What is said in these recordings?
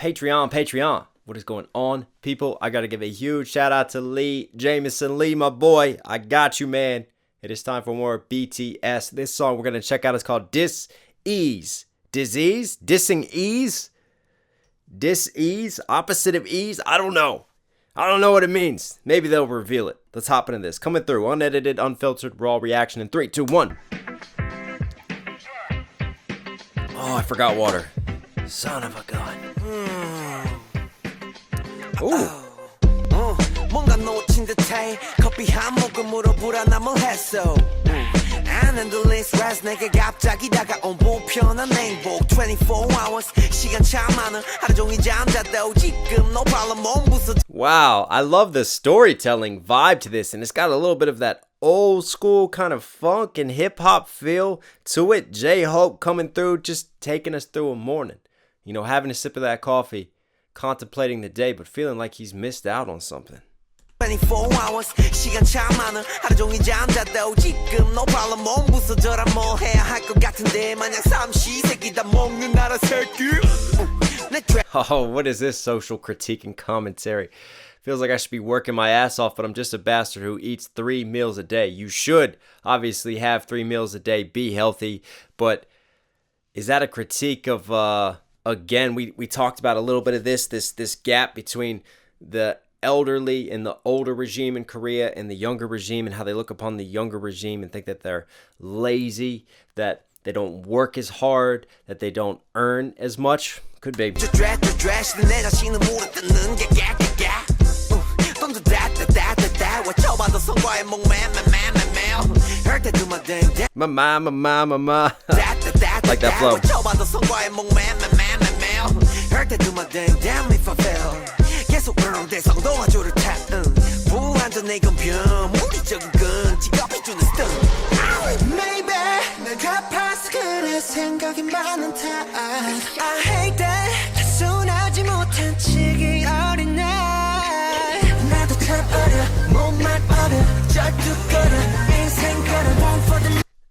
Patreon. What is going on, people? I gotta give a huge shout out to Lee Jameson. Lee, my boy, I got you, man. It is time for more BTS. This song we're gonna check out is called Dis-Ease. Disease? Dissing ease? Dis-ease? Opposite of ease? I don't know what it means. Maybe they'll reveal it. Let's hop into this. Coming through, unedited, unfiltered, raw reaction in 3, 2, 1. Oh, I forgot water. Son of a gun. Ooh. 뭔가 놓친 듯해 커피 한 모금으로 불안함을 했어. And the list rise 내게 갑자기 다가온 불편한 행복 24 hours 시간 참 많아 하루 종일 잠자도 지금 no problem 몸 부서져. Wow, I love the storytelling vibe to this, and it's got a little bit of that old school kind of funk and hip hop feel to it. J-Hope coming through, just taking us through a morning. You know, having a sip of that coffee, contemplating the day, but feeling like he's missed out on something. 24 hours 시간 참 많아 하루 종일 잠자도 지금 no problem 몸 부서져라 뭐 해야 할 것 같은데 마냥 삼시세끼 다 먹는 나라 새끼. Oh, what is this social critique and commentary? Feels like I should be working my ass off, but I'm just a bastard who eats 3 meals a day. You should obviously have 3 meals a day, be healthy, but is that a critique of again, we talked about a little bit of this gap between the elderly and the older regime in Korea and the younger regime, and how they look upon the younger regime and think that they're lazy, that they don't work as hard, that they don't earn as much. Could be. Ma. Like that flow.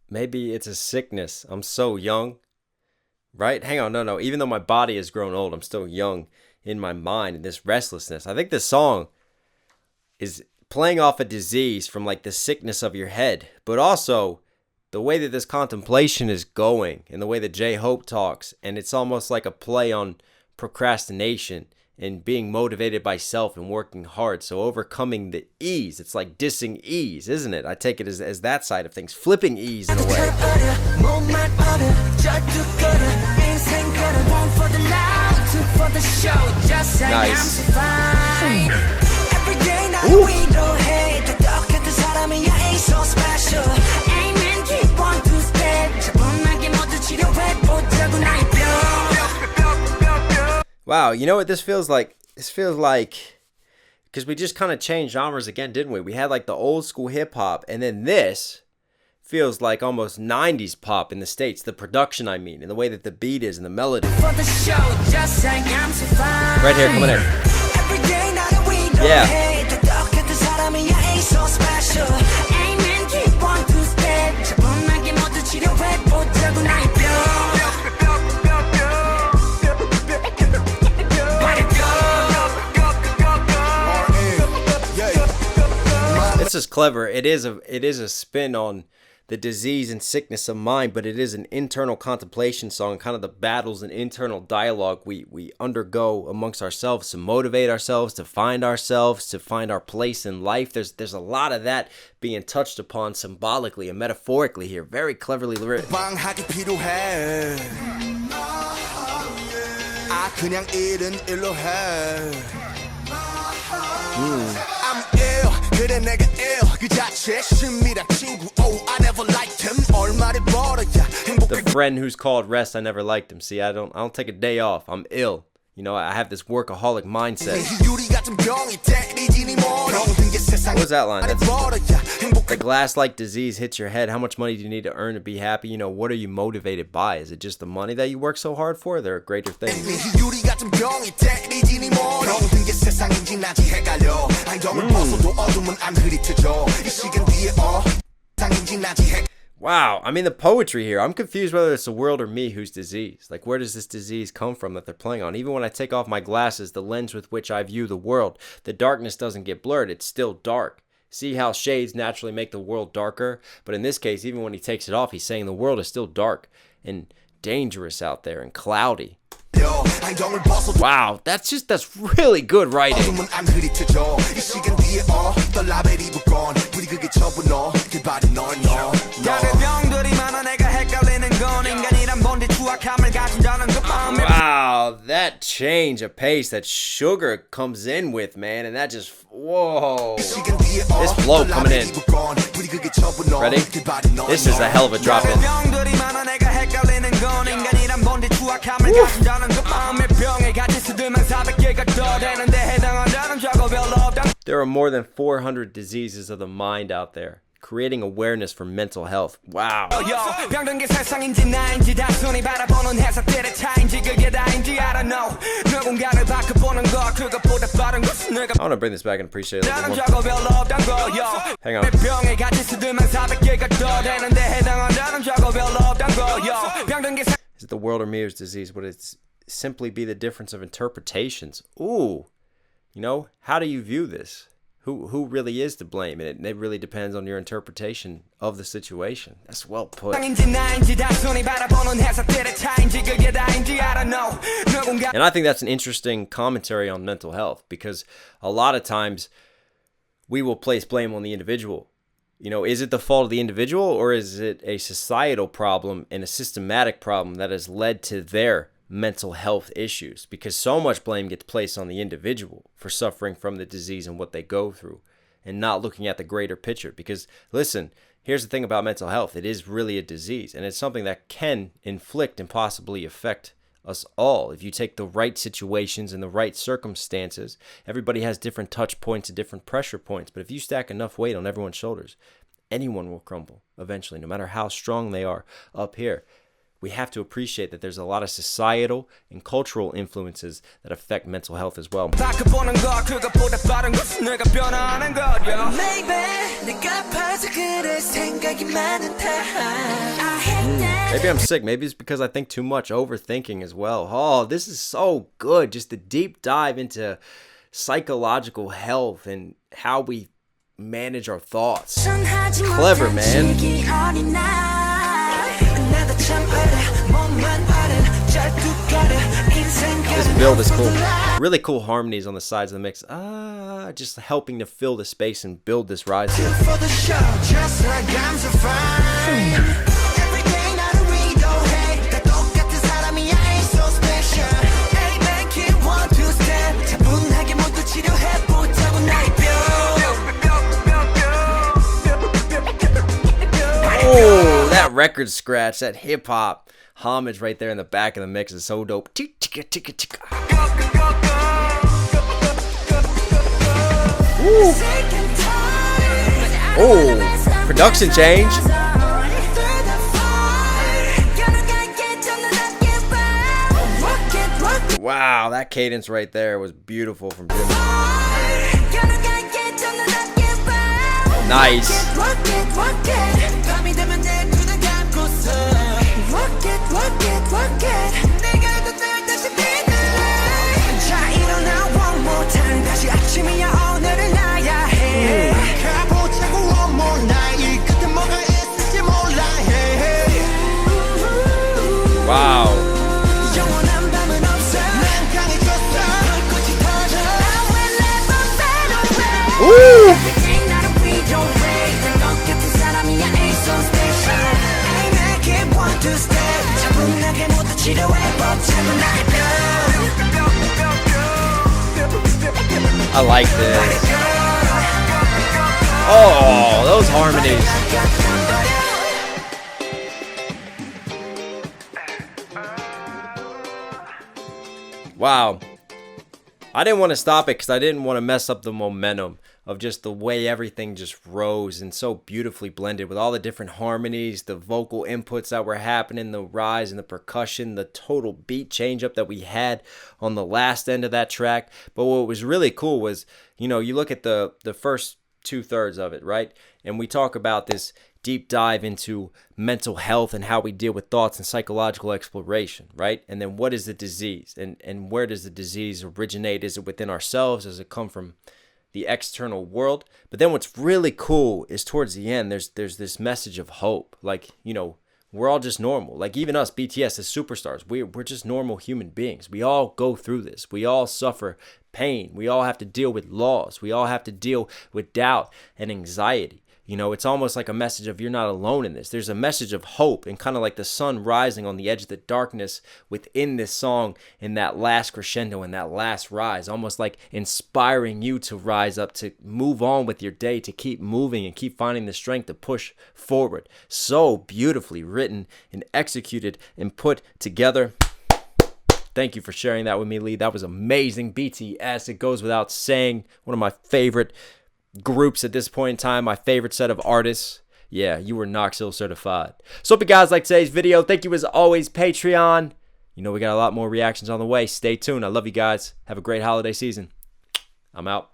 Maybe it's a sickness. I'm so young. Right? Hang on, no. Even though my body has grown old, I'm still young in my mind and this restlessness. I think this song is playing off a disease from like the sickness of your head, but also the way that this contemplation is going and the way that J-Hope talks, and it's almost like a play on procrastination and being motivated by self and working hard. So overcoming the ease. It's like dissing ease, isn't it? I take it as that side of things. Flipping ease in a way. Nice. Ooh. Wow, you know what this feels like? This feels like, because we just kind of changed genres again, didn't we? We had like the old school hip hop, and then this feels like almost 90s pop in the States. The production, I mean, and the way that the beat is and the melody. Right here, coming in. Yeah. This is clever. It is a spin on the disease and sickness of mind, but it is an internal contemplation song, kind of the battles and internal dialogue we undergo amongst ourselves to motivate ourselves, to find our place in life. There's a lot of that being touched upon symbolically and metaphorically here. Very cleverly written. The friend who's called rest, I never liked him. See, I don't take a day off. I'm ill. You know, I have this workaholic mindset. What was that line? The glass-like disease hits your head. How much money do you need to earn to be happy? You know, what are you motivated by? Is it just the money that you work so hard for? There are greater things. Wow, I mean the poetry here. I'm confused whether it's the world or me who's diseased. Like, where does this disease come from that they're playing on? Even when I take off my glasses, the lens with which I view the world, the darkness doesn't get blurred. It's still dark. See how shades naturally make the world darker? But in this case, even when he takes it off, he's saying the world is still dark and dangerous out there and cloudy. Wow, that's really good writing. Wow, that change of pace that Sugar comes in with, man, and that just, whoa. This flow coming in. Ready? This is a hell of a drop in. There are more than 400 diseases of the mind out there. Creating awareness for mental health. Wow. I want to bring this back and appreciate it a little more. Hang on. Is it the world or me who's disease? Would it simply be the difference of interpretations? Ooh. You know, how do you view this? Who really is to blame? And it really depends on your interpretation of the situation. That's well put. And I think that's an interesting commentary on mental health, because a lot of times we will place blame on the individual. You know, is it the fault of the individual, or is it a societal problem and a systematic problem that has led to their mental health issues? Because so much blame gets placed on the individual for suffering from the disease and what they go through, and not looking at the greater picture. Because listen, here's the thing about mental health. It is really a disease, and it's something that can inflict and possibly affect us all if you take the right situations and the right circumstances. Everybody has different touch points and different pressure points, but if you stack enough weight on everyone's shoulders, anyone will crumble eventually, no matter how strong they are up here. We have to appreciate that there's a lot of societal and cultural influences that affect mental health as well. Maybe I'm sick. Maybe it's because I think too much, overthinking as well. Oh, this is so good. Just a deep dive into psychological health and how we manage our thoughts. Clever, man. This build is cool. Really cool harmonies on the sides of the mix. Just helping to fill the space and build this rise here. Oh, that record scratch, that hip hop homage right there in the back of the mix is so dope. Oh, production change. Wow, that cadence right there was beautiful from Jimmy. Nice. Wow. Woo! I like this. Oh, those harmonies. Wow. I didn't want to stop it because I didn't want to mess up the momentum of just the way everything just rose and so beautifully blended with all the different harmonies, the vocal inputs that were happening, the rise and the percussion, the total beat change up that we had on the last end of that track. But what was really cool was, you know, you look at the first 2/3 of it, right? And we talk about this deep dive into mental health and how we deal with thoughts and psychological exploration, right? And then what is the disease, and where does the disease originate? Is it within ourselves? Does it come from the external world? But then what's really cool is towards the end, there's this message of hope. Like, you know, we're all just normal. Like even us, BTS, as superstars, we're just normal human beings. We all go through this. We all suffer pain. We all have to deal with loss. We all have to deal with doubt and anxiety. You know, it's almost like a message of you're not alone in this. There's a message of hope and kind of like the sun rising on the edge of the darkness within this song in that last crescendo and that last rise, almost like inspiring you to rise up, to move on with your day, to keep moving and keep finding the strength to push forward. So beautifully written and executed and put together. Thank you for sharing that with me, Lee. That was amazing. BTS, it goes without saying, one of my favorite groups at this point in time, my favorite set of artists. Yeah, you were Knox Hill certified. So hope you guys like today's video. Thank you as always, Patreon. You know we got a lot more reactions on the way. Stay tuned. I love you guys. Have a great holiday season. I'm out.